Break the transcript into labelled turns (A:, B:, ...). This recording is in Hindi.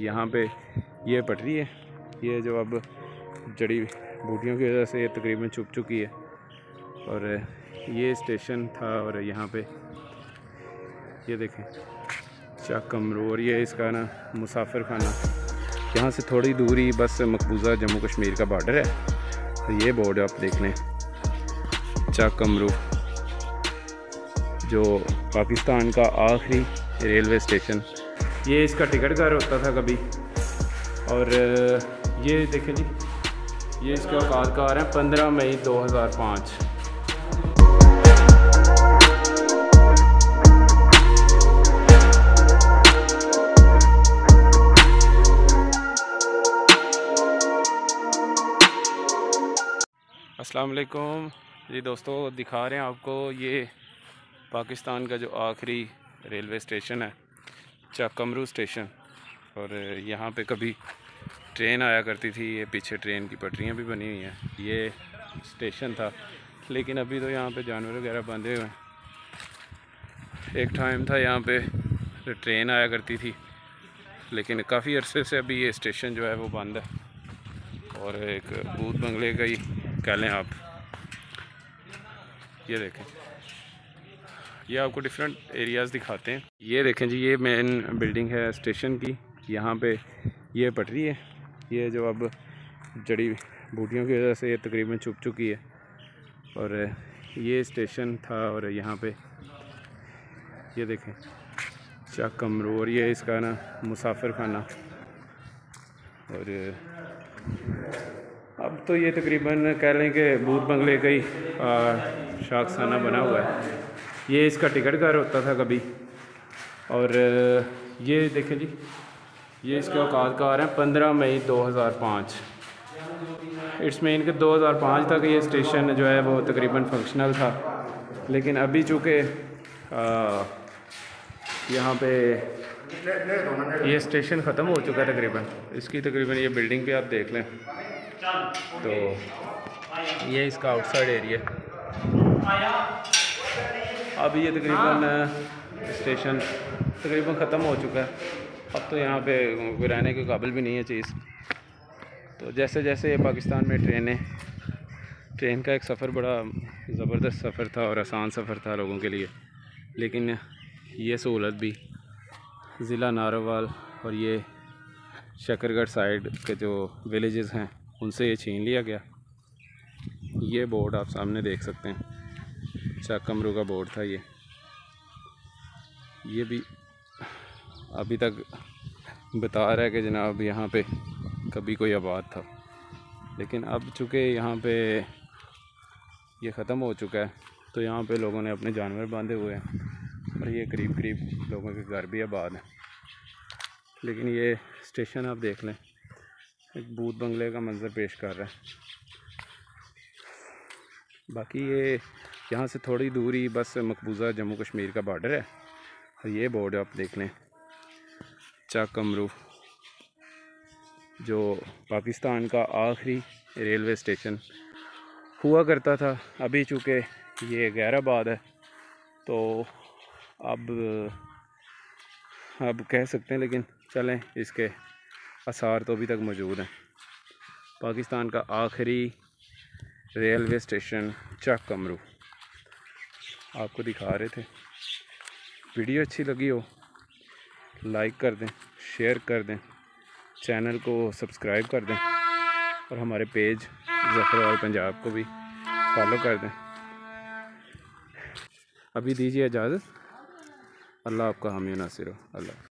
A: यहाँ पे ये पटरी है, ये जो अब जड़ी बूटियों की वजह से ये तकरीबन छुप चुकी है। और ये स्टेशन था और यहाँ पे ये देखें चक कमरू, और ये इसका ना मुसाफिर खाना। यहाँ से थोड़ी दूरी बस मकबूजा जम्मू कश्मीर का बॉर्डर है। तो ये बोर्ड आप देख लें, चक कमरू, जो पाकिस्तान का आखिरी रेलवे स्टेशन। ये इसका टिकट घर होता था कभी। और ये देखें जी, ये इसके औकात का आ रहा है 15 मई 2005। अस्सलाम वालेकुम जी दोस्तों, दिखा रहे हैं आपको ये पाकिस्तान का जो आखिरी रेलवे स्टेशन है, चक कमरू स्टेशन। और यहाँ पे कभी ट्रेन आया करती थी, ये पीछे ट्रेन की पटरियाँ भी बनी हुई हैं। ये स्टेशन था, लेकिन अभी तो यहाँ पे जानवर वगैरह बंधे हुए हैं। एक टाइम था यहाँ पे ट्रेन आया करती थी, लेकिन काफ़ी अरसे से अभी ये स्टेशन जो है वो बंद है। और एक भूत बंगले का ही कह लें आप। ये देखें, ये आपको डिफरेंट एरियाज़ दिखाते हैं। ये देखें जी, ये मेन बिल्डिंग है स्टेशन की। यहाँ पे ये पटरी है, ये जो अब जड़ी बूटियों की वजह से ये तकरीबन छुप चुकी है। और ये स्टेशन था और यहाँ पे ये देखें चक कमरू, और ये इसका ना मुसाफिर खाना। और अब तो ये तकरीबन कह लें कि भूत बंगले का ही शाखसाना बना हुआ है। ये इसका टिकट घर होता था कभी। और ये देखें जी, ये इसके औकात का आ रहा है 15 मई 2005। इट्स मीन कि 2005 तक ये स्टेशन जो है वो तकरीबन फंक्शनल था। लेकिन अभी चूँकि यहाँ पे ये स्टेशन ख़त्म हो चुका है तकरीबन, इसकी तकरीबन ये बिल्डिंग भी आप देख लें तो ये इसका आउटसाइड एरिया। अब ये तकरीबन स्टेशन तकरीबन ख़त्म हो चुका है। अब तो यहाँ पे कोई रहने के काबिल भी नहीं है चीज़। तो जैसे जैसे ये पाकिस्तान में ट्रेन का एक सफ़र बड़ा ज़बरदस्त सफ़र था और आसान सफ़र था लोगों के लिए, लेकिन ये सहूलत भी ज़िला नारोवाल और ये शकरगढ़ साइड के जो विलेजेस हैं उनसे ये छीन लिया गया। ये बोर्ड आप सामने देख सकते हैं, चक कमरू का बोर्ड था ये भी अभी तक बता रहा है कि जनाब यहाँ पे कभी कोई आबाद था। लेकिन अब चूँकि यहाँ पे ये ख़त्म हो चुका है, तो यहाँ पे लोगों ने अपने जानवर बांधे हुए हैं और ये करीब करीब लोगों के घर भी आबाद हैं। लेकिन ये स्टेशन आप देख लें, एक भूत बंगले का मंजर पेश कर रहा है। बाकी ये यहाँ से थोड़ी दूरी बस मकबूजा जम्मू कश्मीर का बॉर्डर है। और ये बोर्ड आप देख लें, चक कमरू, जो पाकिस्तान का आखिरी रेलवे स्टेशन हुआ करता था। अभी चूँकि ये गैराबाद है तो अब कह सकते हैं, लेकिन चलें इसके आसार तो अभी तक मौजूद हैं। पाकिस्तान का आखिरी रेलवे स्टेशन चक कमरू आपको दिखा रहे थे। वीडियो अच्छी लगी हो लाइक कर दें, शेयर कर दें, चैनल को सब्सक्राइब कर दें और हमारे पेज ज़फ़र पंजाब को भी फॉलो कर दें। अभी दीजिए इजाज़त। अल्लाह आपका हामी नासिर हो। अल्लाह।